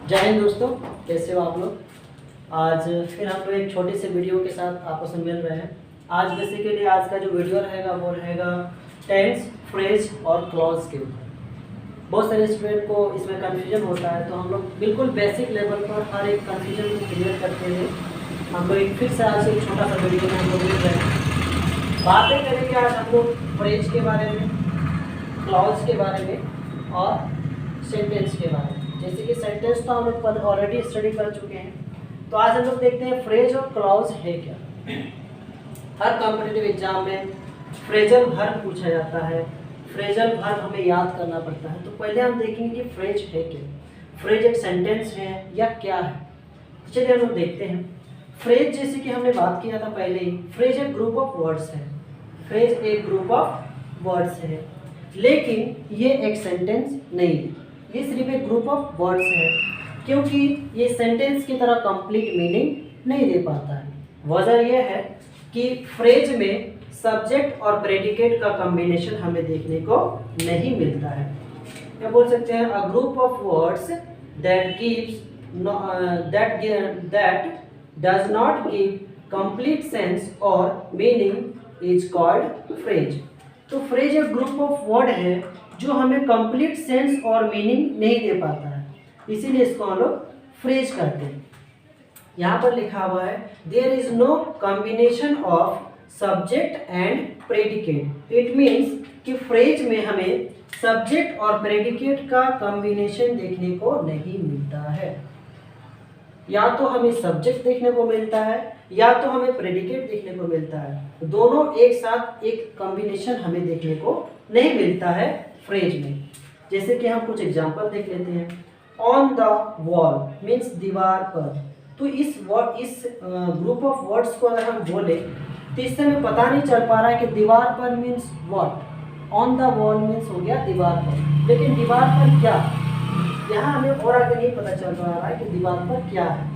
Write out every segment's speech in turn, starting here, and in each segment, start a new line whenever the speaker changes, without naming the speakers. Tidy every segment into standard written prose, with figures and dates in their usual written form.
जय हिंद दोस्तों, कैसे हो आप लोग। आज फिर हम लोग एक छोटे से वीडियो के साथ आपस में मिल रहे हैं। आज बेसिकली आज का जो वीडियो रहेगा वो रहेगा टेंस, फ्रेज और क्लॉज के ऊपर। बहुत सारे स्टूडेंट को इसमें कन्फ्यूजन होता है, तो हम लोग बिल्कुल बेसिक लेवल पर हर एक कन्फ्यूजन को क्लियर करते हैं। हम लोग एक फिर से आज एक छोटा सा वीडियो में हम लोग मिल रहे हैं। बातें करेंगे आज हम लोग फ्रेज के बारे में, क्लॉज के बारे में और सेंटेंस के बारे में। जैसे कि सेंटेंस तो हम लोग ऑलरेडी स्टडी कर चुके हैं, तो आज हम लोग देखते हैं फ्रेज और क्लॉज है क्या। हर कॉम्पिटिटिव एग्जाम में फ्रेजल वर्ब पूछा जाता है, फ्रेजल वर्ब हमें याद करना पड़ता है। तो पहले हम देखेंगे कि फ्रेज है क्या, फ्रेज एक सेंटेंस है या क्या है। चलिए हम लोग देखते हैं। फ्रेज जैसे कि हमने बात किया था पहले ही, फ्रेज एक ग्रुप ऑफ वर्ड्स है, फ्रेज एक ग्रुप ऑफ वर्ड्स है, लेकिन ये एक सेंटेंस नहीं है, ये सिर्फ एक ग्रुप ऑफ वर्ड्स है, क्योंकि ये सेंटेंस की तरह कंप्लीट मीनिंग नहीं दे पाता है। वजह यह है कि फ्रेज में सब्जेक्ट और प्रेडिकेट का कॉम्बिनेशन हमें देखने को नहीं मिलता है। क्या बोल सकते हैं, अ group of words that gives that does not give complete sense और मीनिंग इज कॉल्ड फ्रेज। तो फ्रेज एक ग्रुप ऑफ वर्ड है जो हमें कंप्लीट सेंस और मीनिंग नहीं दे पाता है, इसीलिए इसको हम लोग फ्रेज कहते हैं। यहाँ पर लिखा हुआ है there is no combination of subject and predicate. It means कि फ्रेज में हमें सब्जेक्ट और प्रेडिकेट का कॉम्बिनेशन देखने को नहीं मिलता है। या तो हमें सब्जेक्ट देखने को मिलता है या तो हमें प्रेडिकेट देखने को मिलता है, दोनों एक साथ एक कॉम्बिनेशन हमें देखने को नहीं मिलता है फ्रेज में। जैसे कि हम कुछ एग्जांपल देख लेते हैं। ऑन द वॉल मीन्स दीवार पर। तो इस ग्रुप ऑफ वर्ड्स को अगर हम बोले तो इससे हमें पता नहीं चल पा रहा है कि दीवार पर means what. On the wall means हो गया दीवार पर, लेकिन दीवार पर क्या, यहाँ हमें और आगे नहीं पता चल रहा है कि दीवार पर क्या है।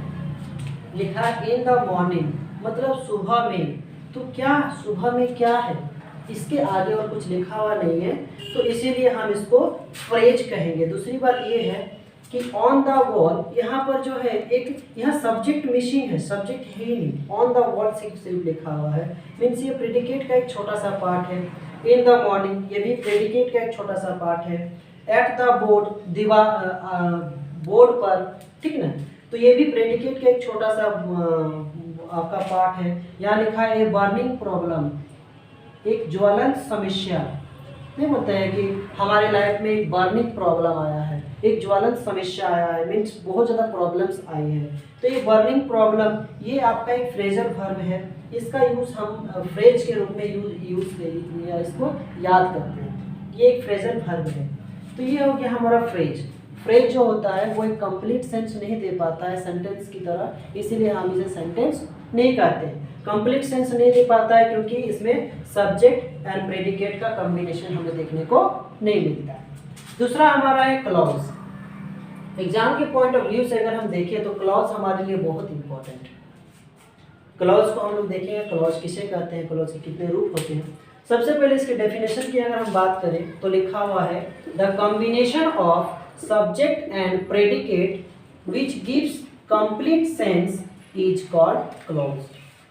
लिखा इन द मॉर्निंग मतलब सुबह में, तो क्या सुबह में क्या है, इसके आगे और कुछ लिखा हुआ नहीं है, तो इसीलिए हम इसको फ्रेज कहेंगे। दूसरी बात ये है कि ऑन द वॉल, यहाँ पर जो है एक यहाँ सब्जेक्ट मिसिंग है, सब्जेक्ट है ही नहीं, ऑन द वॉल सिर्फ लिखा हुआ है, मीन्स ये प्रेडिकेट का एक छोटा सा पार्ट है। इन द मॉर्निंग ये भी प्रेडिकेट का एक छोटा सा पार्ट है। एट द बोर्ड दीवार, बोर्ड पर, ठीक ना, तो ये भी प्रेडिकेट का एक छोटा सा आपका पार्ट है। यहाँ लिखा है ए बर्निंग प्रॉब्लम, एक ज्वलंत समस्या। नहीं बोलते हैं कि हमारे लाइफ में एक बर्निंग प्रॉब्लम आया है, एक ज्वलंत समस्या आया है, मीन्स बहुत ज़्यादा प्रॉब्लम्स आई है। तो ये बर्निंग प्रॉब्लम ये आपका एक फ्रेजल वर्ब है, इसका यूज़ हम फ्रेज के रूप में इसको याद करते हैं। ये एक फ्रेजल वर्ब है। तो ये हो गया हमारा फ्रेज। फ्रेज जो होता है वो एक कंप्लीट सेंस नहीं दे पाता है सेंटेंस की तरह, इसीलिए हम इसे सेंटेंस नहीं कहते। कंप्लीट सेंस नहीं दे पाता है क्योंकि इसमें सब्जेक्ट एंड प्रेडिकेट का कॉम्बिनेशन हमें देखने को नहीं मिलता है। दूसरा हमारा है क्लॉज। एग्जाम के पॉइंट ऑफ व्यू से अगर हम देखें तो क्लॉज हमारे लिए बहुत इंपॉर्टेंट है। क्लॉज को हम लोग देखेंगे, क्लॉज किसे कहते हैं, क्लॉज के कितने रूप होते हैं। सबसे पहले इसके डेफिनेशन की अगर हम बात करें तो लिखा हुआ है the combination of subject and predicate which gives complete sense is called clause.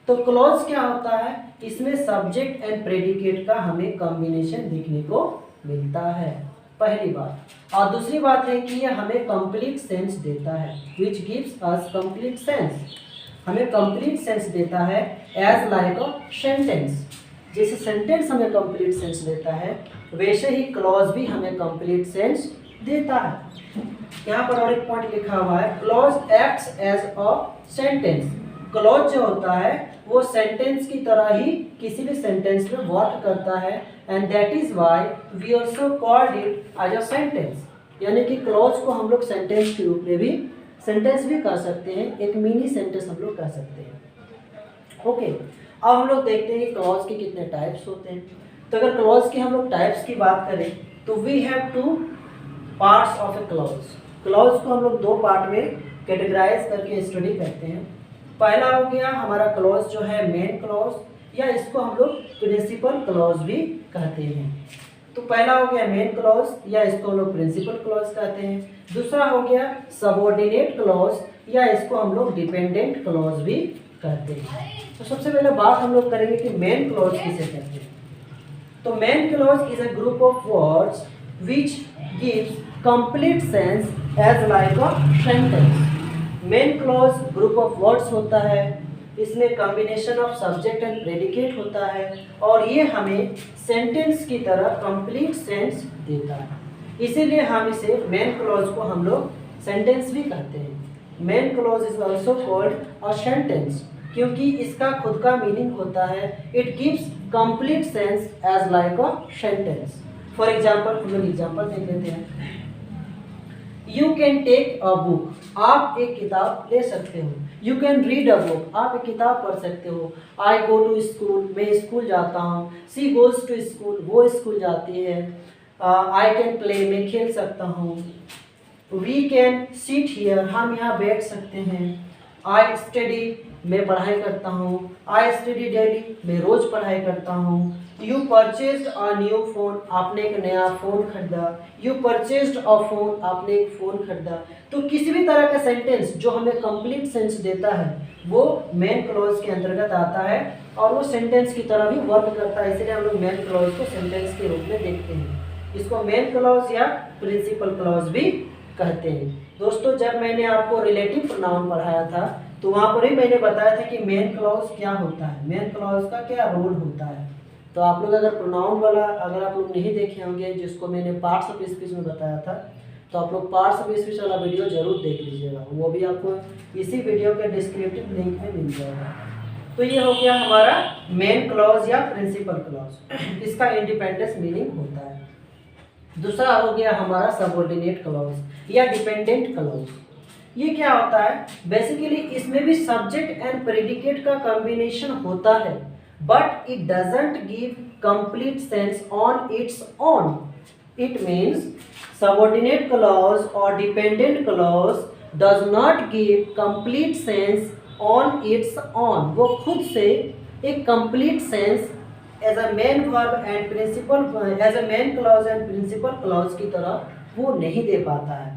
तो क्लॉज क्या होता है, इसमें सब्जेक्ट एंड प्रेडिकेट का हमें कॉम्बिनेशन देखने को मिलता है, पहली बात। और दूसरी बात है कि यह हमें कंप्लीट सेंस देता है, which gives us complete sense, हमें कंप्लीट सेंस देता है एज लाइक अ सेंटेंस। जैसे सेंटेंस हमें कंप्लीट सेंस देता है वैसे ही क्लॉज भी हमें कंप्लीट सेंस देता है। यहाँ पर और एक पॉइंट लिखा हुआ है clause acts as a sentence. Clause जो होता है वो सेंटेंस की तरह ही किसी भी सेंटेंस में वर्क करता है, and that is why we also called it as a sentence. यानी कि क्लॉज को हम लोग सेंटेंस के रूप में भी कह सकते हैं, एक मिनी सेंटेंस हम लोग कह सकते हैं। ओके, अब हम लोग देखते हैं कि क्लॉज के कितने टाइप्स होते हैं। तो अगर क्लॉज की हम लोग टाइप्स की बात करें तो we have two parts of a clause. Clause को हम लोग दो पार्ट में कैटेगराइज करके स्टडी करते हैं। पहला हो गया हमारा क्लॉज जो है मेन क्लॉज, या इसको हम लोग प्रिंसिपल क्लॉज भी कहते हैं। तो पहला हो गया मेन क्लॉज या इसको हम लोग प्रिंसिपल क्लॉज कहते हैं। दूसरा हो गया सबऑर्डिनेट क्लॉज या इसको हम लोग डिपेंडेंट क्लॉज भी कहते हैं। तो सबसे पहले बात हम लोग करेंगे कि मेन क्लॉज किसे कहते हैं। तो main clause is a group of words which gives complete sense as like a sentence. Main clause group of words होता है, इसमें combination of subject and predicate होता है और ये हमें सेंटेंस की तरह कंप्लीट सेंस देता है, इसीलिए हम इसे मेन क्लॉज को हम लोग सेंटेंस भी कहते हैं। Main clause is also called a sentence क्योंकि इसका खुद का मीनिंग होता है it gives complete sense as like a sentence. For example हम लोग एग्जाम्पल देख लेते हैं। You can take a book, आप एक किताब ले सकते हो। You can read a book, आप एक किताब पढ़ सकते हो। आई गो टू स्कूल, मैं स्कूल जाता हूँ। सी गोज टू स्कूल, वो स्कूल जाती है। आई कैन प्ले, मैं खेल सकता हूँ। वी कैन सिट हियर, हम यहाँ बैठ सकते हैं। आई स्टडी, मैं पढ़ाई करता हूँ। आई स्टडी डेली, मैं रोज पढ़ाई करता हूँ। You purchased a new phone, आपने एक नया फ़ोन खरीदा। यू परचेज्ड अ फोन, आपने एक फ़ोन खरीदा। तो किसी भी तरह का सेंटेंस जो हमें कंप्लीट सेंस देता है वो मेन क्लॉज के अंतर्गत आता है और वो सेंटेंस की तरह भी वर्क करता है, इसलिए हम लोग मेन क्लॉज को सेंटेंस के रूप में देखते हैं। इसको मेन क्लॉज या प्रिंसिपल क्लॉज भी कहते हैं। दोस्तों, जब मैंने आपको रिलेटिव प्रोनाउन पढ़ाया था तो वहाँ पर ही मैंने बताया था कि मेन क्लॉज क्या होता है, मेन क्लॉज का क्या रोल होता है। तो आप लोग अगर प्रोनाउन वाला अगर आप लोग नहीं देखे होंगे जिसको मैंने पार्ट्स ऑफ स्पीच में बताया था, तो आप लोग पार्ट्स ऑफ स्पीच वाला वीडियो जरूर देख लीजिएगा, वो भी आपको इसी वीडियो के डिस्क्रिप्टिव लिंक में मिल जाएगा। तो ये हो गया हमारा मेन क्लॉज या प्रिंसिपल क्लॉज, इसका इंडिपेंडेंस मीनिंग होता है। दूसरा हो गया हमारा सबऑर्डिनेट क्लॉज या डिपेंडेंट क्लॉज। ये क्या होता है? बेसिकली इसमें भी सब्जेक्ट एंड प्रेडिकेट का कॉम्बिनेशन होता है but it doesn't give complete sense on its own. It means subordinate clause or dependent clause does not give complete sense on its own. वो खुद से एक complete sense as a main verb and principal as a main clause and principal clause की तरह वो नहीं दे पाता है।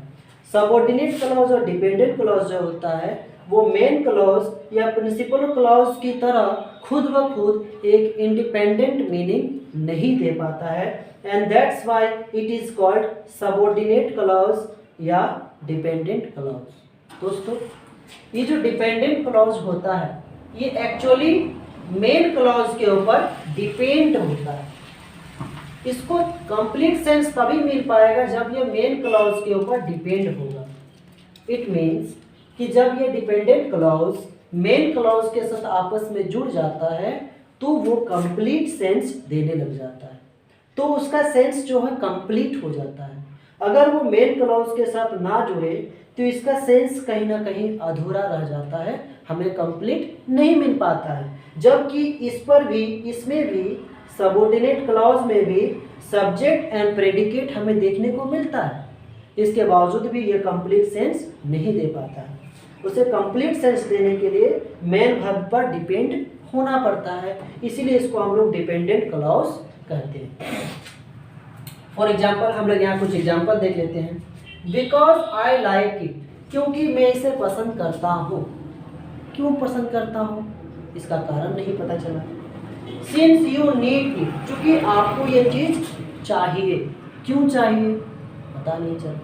सबऑर्डिनेट क्लॉज और डिपेंडेंट क्लॉज जो होता है वो मेन क्लॉज या प्रिंसिपल क्लॉज की तरह खुद ब खुद एक इंडिपेंडेंट मीनिंग नहीं दे पाता है and that's why it is called subordinate clause या डिपेंडेंट क्लॉज। दोस्तों, ये जो डिपेंडेंट क्लॉज होता है ये एक्चुअली मेन क्लॉज के ऊपर डिपेंड होता है। इसको कंप्लीट सेंस तभी मिल पाएगा जब ये मेन क्लॉज के ऊपर डिपेंड होगा। इट मीन्स कि जब ये डिपेंडेंट क्लॉज मेन क्लॉज के साथ आपस में जुड़ जाता है तो वो कंप्लीट सेंस देने लग जाता है, तो उसका सेंस जो है कंप्लीट हो जाता है। अगर वो मेन क्लॉज के साथ ना जुड़े तो इसका सेंस कहीं ना कहीं अधूरा रह जाता है, हमें कंप्लीट नहीं मिल पाता है। जबकि इस पर भी, इसमें भी सबऑर्डिनेट क्लॉज में भी सब्जेक्ट एंड प्रेडिकेट हमें देखने को मिलता है, इसके बावजूद भी ये कंप्लीट सेंस नहीं दे पाता है। उसे कंप्लीट सेंस देने के लिए मेन वर्ब पर डिपेंड होना पड़ता है, इसीलिए इसको हम लोग डिपेंडेंट क्लॉज कहते हैं। फॉर एग्जाम्पल हम लोग यहाँ कुछ एग्जाम्पल देख लेते हैं। बिकॉज आई लाइक इट, क्योंकि मैं इसे पसंद करता हूँ। क्यों पसंद करता हूँ इसका कारण नहीं पता चला। सिंस यू नीड इट, क्योंकि आपको ये चीज़ चाहिए। क्यों चाहिए पता नहीं चला।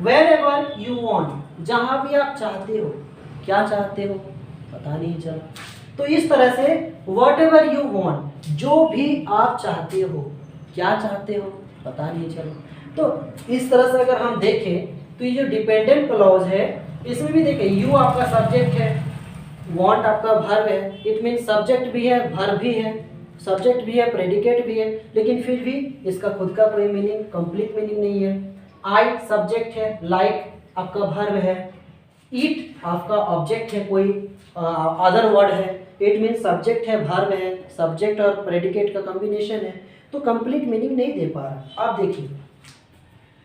Wherever you want, जहाँ भी आप चाहते हो, क्या चाहते हो पता नहीं चला। तो इस तरह से whatever you want, जो भी आप चाहते हो, क्या चाहते हो पता नहीं चला। तो इस तरह से अगर हम देखें तो ये जो डिपेंडेंट क्लॉज है इसमें भी देखें यू आपका सब्जेक्ट है, want आपका वर्ब है। इट मीन सब्जेक्ट भी है, वर्ब भी है, सब्जेक्ट भी है, प्रेडिकेट भी है, लेकिन फिर भी इसका खुद का कोई मीनिंग, कंप्लीट मीनिंग नहीं है। आई सब्जेक्ट है, लाइक आपका वर्ब है, ईट आपका ऑब्जेक्ट है, कोई अदर वर्ड है। इट मीन सब्जेक्ट है, वर्ब है, सब्जेक्ट और प्रेडिकेट का कॉम्बिनेशन है, तो कंप्लीट मीनिंग नहीं दे पा रहा। आप देखिए,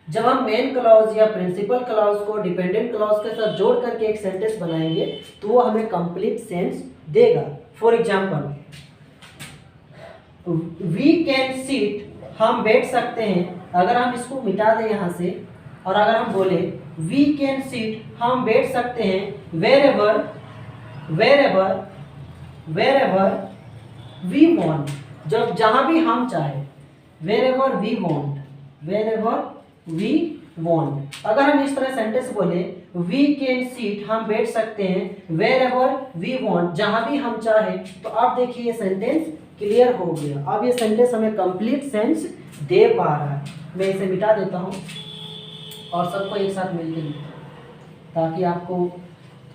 जब हम मेन क्लॉज या प्रिंसिपल क्लॉज को डिपेंडेंट क्लॉज के साथ जोड़ करके एक सेंटेंस बनाएंगे तो वो हमें कंप्लीट सेंस देगा। For example, we can sit हम बैठ सकते हैं। अगर हम इसको मिटा दें यहाँ से और अगर हम बोले वी कैन सीट हम बैठ सकते हैं वेर एवर वी वॉन्ट, जब जहाँ भी हम चाहे, वेर एवर वी वॉन्ट। अगर हम इस तरह सेंटेंस बोले वी कैन सीट हम बैठ सकते हैं वेर एवर वी वॉन्ट, जहाँ भी हम चाहे, तो आप देखिए ये सेंटेंस क्लियर हो गया। अब ये सेंटेंस हमें कंप्लीट सेंस दे पा रहा है। मैं इसे मिटा देता हूँ और सबको एक साथ मिलकर लिखता हूँ ताकि आपको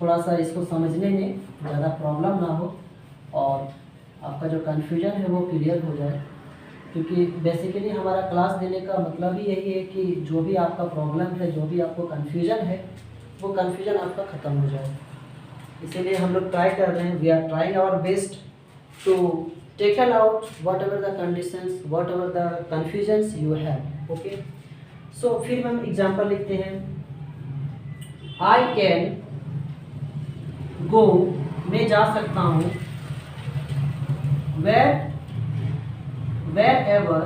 थोड़ा सा इसको समझने में ज़्यादा प्रॉब्लम ना हो और आपका जो कन्फ्यूजन है वो क्लियर हो जाए। क्योंकि बेसिकली हमारा क्लास देने का मतलब ही यही है कि जो भी आपका प्रॉब्लम है, जो भी आपको कन्फ्यूजन है, वो कन्फ्यूजन आपका ख़त्म हो जाए। इसीलिए हम लोग ट्राई कर रहे हैं, we are trying our best to taken out whatever the conditions, whatever the confusions you have. Okay, so फिर हम एग्जाम्पल लिखते हैं। आई कैन गो मैं जा सकता हूँ wherever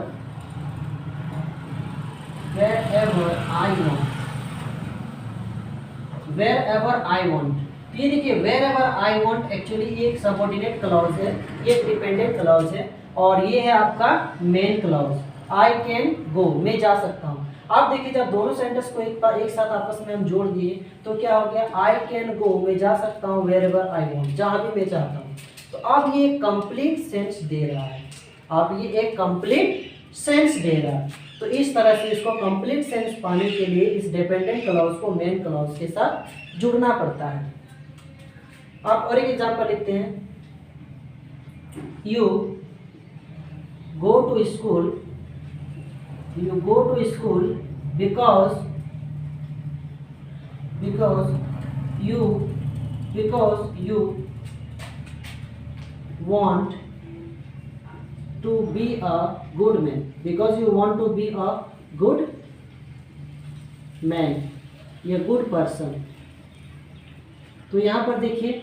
I want। ये देखिए wherever I want एक्चुअली ये एक सबऑर्डिनेट क्लॉज है, ये एक डिपेंडेंट क्लॉज है और ये है आपका main clause. I can go मैं जा सकता हूँ। आप देखिए जब दोनों सेंटेंस को एक साथ आपस में हम जोड़ दिए तो क्या हो गया, आई कैन गो मैं जा सकता हूँ wherever I want, जहाँ भी मैं चाहता हूँ। तो अब ये कंप्लीट सेंस दे रहा है, अब ये एक कंप्लीट सेंस दे रहा है। तो इस तरह से इसको कंप्लीट सेंस पाने के लिए इस डिपेंडेंट क्लॉज को मेन क्लॉज के साथ जुड़ना पड़ता है। आप और एक एग्जांपल लिखते हैं। You go to school because you want to be a good man, because you want to be a good man, ये गुड पर्सन। तो यहाँ पर देखिए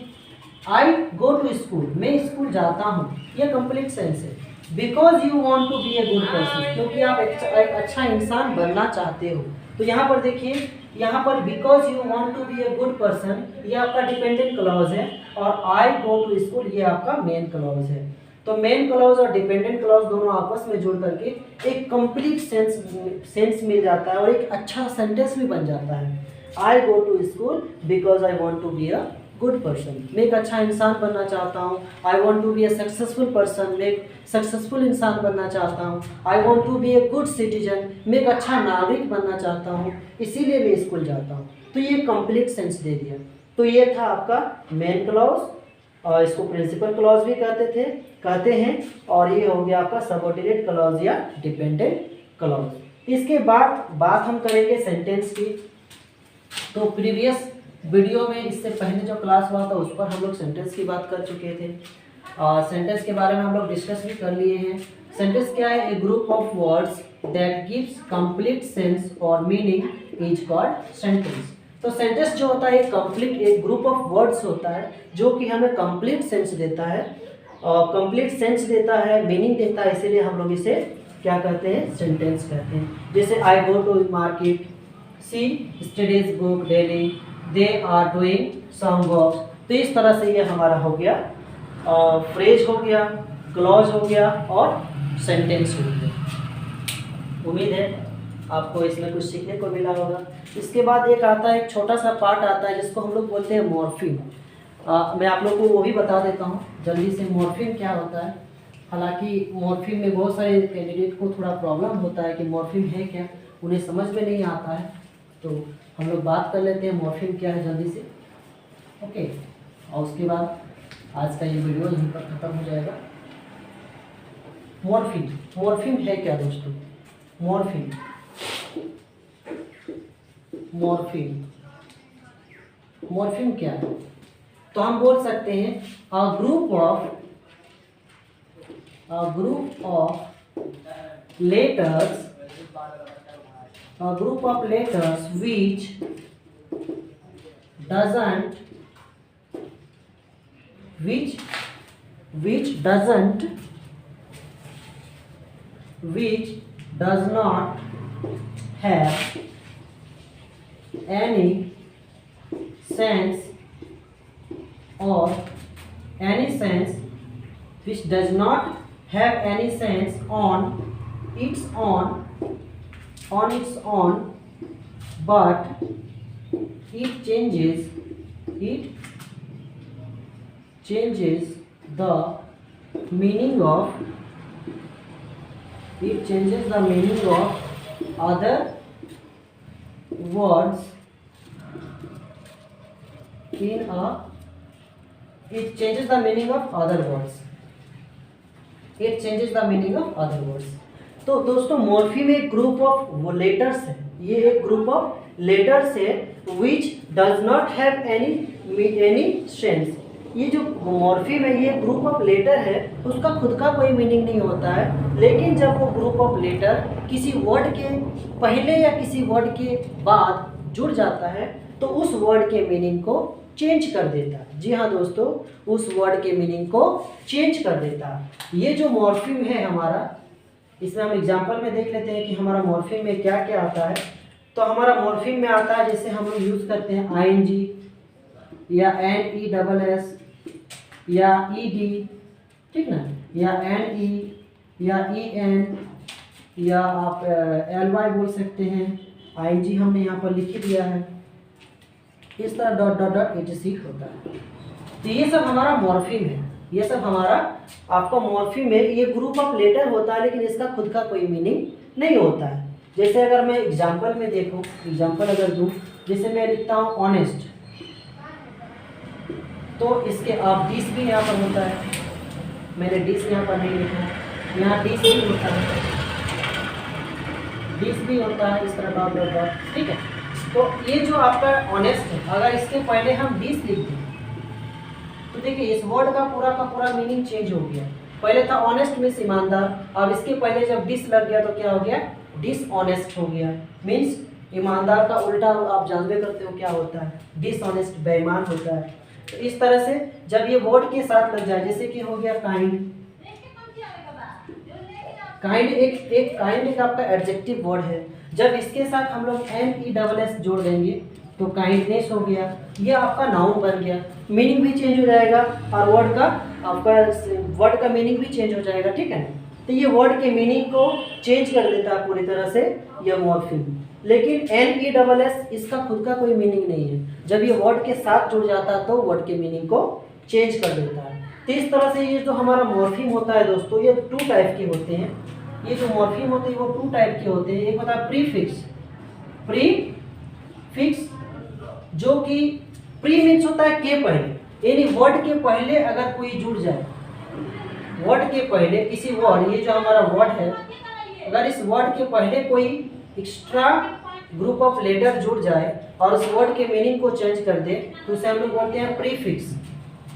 आई गो टू स्कूल मैं स्कूल जाता हूँ, ये कंप्लीट सेंस है। Because you want to be a good person, क्योंकि आप एक अच्छा इंसान बनना चाहते हो। तो यहाँ पर देखिए, यहाँ पर because you want to be a good person ये आपका डिपेंडेंट क्लॉज है और आई गो टू स्कूल ये आपका मेन क्लॉज है। तो मेन क्लॉज और डिपेंडेंट क्लॉज दोनों आपस में जुड़ करके एक कंप्लीट सेंस मिल जाता है और एक अच्छा सेंटेंस भी बन जाता है। I go to school because I want to be a good person, मैं एक अच्छा इंसान बनना चाहता हूँ। I want to be a successful person, मैं एक सक्सेसफुल इंसान बनना चाहता हूँ। I want to be a good citizen, मैं एक अच्छा नागरिक बनना चाहता हूँ, इसीलिए मैं स्कूल जाता हूँ। तो ये कंप्लीट सेंस दे दिया। तो ये था आपका मेन क्लॉज और इसको प्रिंसिपल क्लॉज भी कहते हैं और ये हो गया आपका सबऑर्डिनेट क्लॉज या डिपेंडेंट क्लॉज। इसके बाद बात हम करेंगे सेंटेंस की। तो प्रीवियस वीडियो में इससे पहले जो क्लास हुआ था उस पर हम लोग सेंटेंस की बात कर चुके थे और सेंटेंस के बारे में हम लोग डिस्कस भी कर लिए हैं। सेंटेंस क्या है, a group of words that gives complete sense और मीनिंग इज कॉल्ड सेंटेंस। तो सेंटेंस जो होता है कंप्लीट एक ग्रुप ऑफ वर्ड्स होता है जो कि हमें कंप्लीट सेंस देता है और कंप्लीट सेंस देता है, मीनिंग देता है, इसीलिए हम लोग इसे क्या कहते हैं, सेंटेंस कहते हैं। जैसे I go to market, she studies book daily, they are doing some work. तो इस तरह से ये हमारा हो गया फ्रेज हो गया, क्लॉज हो गया और सेंटेंस हो गया। उम्मीद है आपको इसमें कुछ सीखने को मिला होगा। इसके बाद एक आता है, एक छोटा सा पार्ट आता है जिसको हम लोग बोलते हैं मॉर्फिम। मैं आप लोग को वो भी बता देता हूँ जल्दी से, मॉर्फिम क्या होता है। हालांकि मॉर्फिम में बहुत सारे कैंडिडेट को थोड़ा प्रॉब्लम होता है कि मॉर्फिम है क्या, उन्हें समझ में नहीं आता है। तो हम लोग बात कर लेते हैं मॉर्फिम क्या है जल्दी से। ओके, और उसके बाद आज का ये वीडियो यहीं पर ख़त्म हो जाएगा। मॉर्फिम है क्या दोस्तों? मॉर्फिम क्या है? तो हम बोल सकते हैं अ group of letters which doesn't which does not have any sense or which does not have any sense on its own, but it changes the meaning of other words it changes the meaning of other words. तो दोस्तों morpheme एक group of letters है, ये एक group of letters है which does not have any sense. ये जो morpheme है ये ग्रुप ऑफ लेटर है, उसका खुद का कोई मीनिंग नहीं होता है, लेकिन जब वो ग्रुप ऑफ लेटर किसी वर्ड के पहले या किसी वर्ड के बाद जुड़ जाता है तो उस वर्ड के मीनिंग को चेंज कर देता है। जी हाँ दोस्तों, उस वर्ड के मीनिंग को चेंज कर देता है। ये जो मॉर्फीम है हमारा, इसमें हम एग्जांपल में देख लेते हैं कि हमारा मॉर्फीम में क्या क्या आता है। तो हमारा मॉर्फीम में आता है, जैसे हम लोग यूज़ करते हैं ING या NESS या ED, ठीक ना, या NE या EN या आप LY बोल सकते हैं। ING हमने यहाँ पर लिख दिया है, इस तरह डॉट डॉट डॉट etc होता है। तो ये सब हमारा मॉर्फीम है, ये सब हमारा आपका मॉर्फीम है। ये ग्रुप ऑफ लेटर होता है लेकिन इसका खुद का कोई मीनिंग नहीं होता है। जैसे अगर मैं एग्जांपल में देखूं, एग्जांपल अगर दूं, जैसे मैं लिखता हूं ऑनेस्ट, तो इसके आप डिस भी यहाँ पर होता है, मैंने डिस यहाँ पर नहीं लिखा, यहाँ डिस भी होता है, डिस भी होता है, इस तरह डॉट डॉट डॉट, ठीक है। तो ये जो आपका ऑनेस्ट है, अगर इसके पहले हम डिस लिख दें तो देखिए इस वर्ड का पूरा मीनिंग चेंज हो गया। पहले था ऑनेस्ट मीन्स ईमानदार, अब इसके पहले जब डिस लग गया तो क्या हो गया, डिसऑनेस्ट हो गया। मीन्स ईमानदार का उल्टा आप जानते करते हो क्या होता है, डिसऑनेस्ट, बेईमान होता है। तो इस तरह से जब ये वर्ड के साथ लग जाए, जैसे कि हो गया काइंड, काइंड एक आपका एडजेक्टिव वर्ड है, जब इसके साथ हम लोग NESS जोड़ देंगे तो काइंडनेस हो गया, ये आपका नाउन बन गया, मीनिंग भी चेंज हो जाएगा और वर्ड का मीनिंग भी चेंज हो जाएगा, ठीक है। तो ये वर्ड के मीनिंग को चेंज कर देता है पूरी तरह से यह मॉर्फीम। लेकिन NESS इसका खुद का कोई मीनिंग नहीं है, जब ये वर्ड के साथ जुड़ जाता है तो वर्ड के मीनिंग को चेंज कर देता है। तो इस तरह से ये जो हमारा मॉर्फीम होता है दोस्तों, ये 2 टाइप के होते हैं। ये जो मॉर्फीम होते हैं वो 2 टाइप के होते हैं। एक होता है प्रीफिक्स, जो कि प्री मीन्स होता है के पहले, यानी वर्ड के पहले अगर कोई जुड़ जाए, वर्ड के पहले किसी वर्ड, ये जो हमारा वर्ड है, अगर इस वर्ड के पहले कोई एक्स्ट्रा ग्रुप ऑफ लेटर जुड़ जाए और उस वर्ड के मीनिंग को चेंज कर दे तो उसे हम लोग बोलते हैं प्रीफिक्स।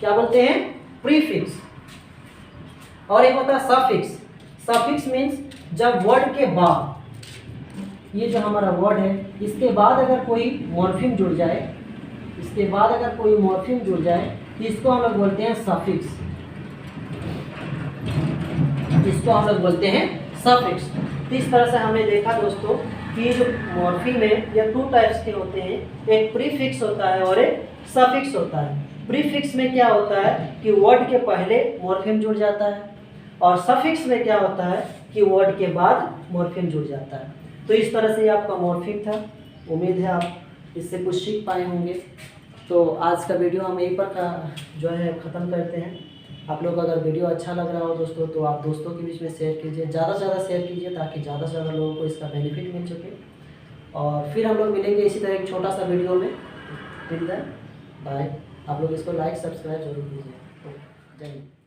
क्या बोलते हैं, प्रीफिक्स। और एक होता है सफिक्स। सफिक्स मीन्स जब वर्ड के बाद, ये जो हमारा वर्ड है इसके बाद अगर कोई मॉर्फीम जुड़ जाए, इसके बाद अगर कोई मॉर्फीम जुड़ जाए तो इसको हम लोग बोलते हैं सफिक्स, इसको हम लोग बोलते हैं सफिक्स। तो इस तरह से हमने देखा दोस्तों कि ये जो मॉर्फीम है या 2 टाइप्स के होते हैं, एक प्रीफिक्स होता है और एक सफिक्स होता है। प्रीफिक्स में क्या होता है कि वर्ड के पहले मॉर्फीम जुड़ जाता है, और सफिक्स में क्या होता है कि वर्ड के बाद मॉर्फीम जुड़ जाता है। तो इस तरह से ये आपका मॉर्फीम था। उम्मीद है आप इससे कुछ सीख पाए होंगे। तो आज का वीडियो हम यहीं पर जो है ख़त्म करते हैं। आप लोग अगर वीडियो अच्छा लग रहा हो दोस्तों तो आप दोस्तों के बीच में शेयर कीजिए, ज़्यादा से ज़्यादा शेयर कीजिए ताकि ज़्यादा से ज़्यादा लोगों को इसका बेनिफिट मिल सके। और फिर हम लोग मिलेंगे इसी तरह एक छोटा सा वीडियो में। Till then bye. आप लोग इसको लाइक सब्सक्राइब जरूर कीजिए। जय हिंद।